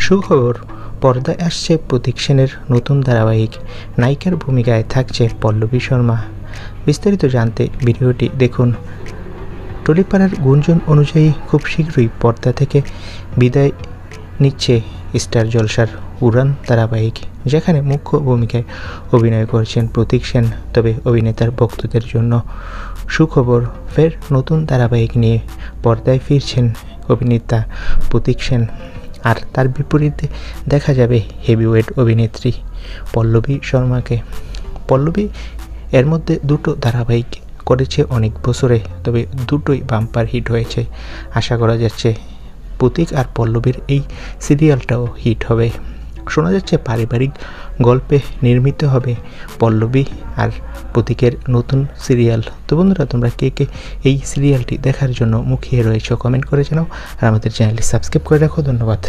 সুখবর, পর্দায় আসছে প্রতীক সেনের নতুন ধারাবাহিক। নায়িকার ভূমিকায় থাকছে পল্লবী শর্মা। বিস্তারিত জানতে ভিডিওটি দেখুন। টলিপাড়ার গুঞ্জন অনুযায়ী খুব শীঘ্রই পর্দা থেকে বিদায় নিচ্ছে স্টার জলসার উড়ান ধারাবাহিক, যেখানে মুখ্য ভূমিকায় অভিনয় করছেন প্রতীক সেন। তবে অভিনেতার ভক্তদের জন্য সুখবর, ফের নতুন ধারাবাহিক নিয়ে পর্দায় ফিরছেন অভিনেতা প্রতীক সেন। আর তার বিপরীতে দেখা যাবে হেভিওয়েট অভিনেত্রী পল্লবী শর্মাকে। পল্লবী এর মধ্যে দুটো ধারাবাহিক করেছে অনেক বছরে, তবে দুটোই বাম্পার হিট হয়েছে। আশা করা যাচ্ছে প্রতীক আর পল্লবীর এই সিরিয়ালটাও হিট হবে। শোনা যাচ্ছে পারিবারিক গল্পে নির্মিত হবে পল্লবী আর প্রতীকের নতুন সিরিয়াল। তো বন্ধুরা, তোমরা কে কে এই সিরিয়ালটি দেখার জন্য মুখিয়ে রয়েছে কমেন্ট করে জানাও, আর আমাদের চ্যানেলটি সাবস্ক্রাইব করে রাখো। ধন্যবাদ।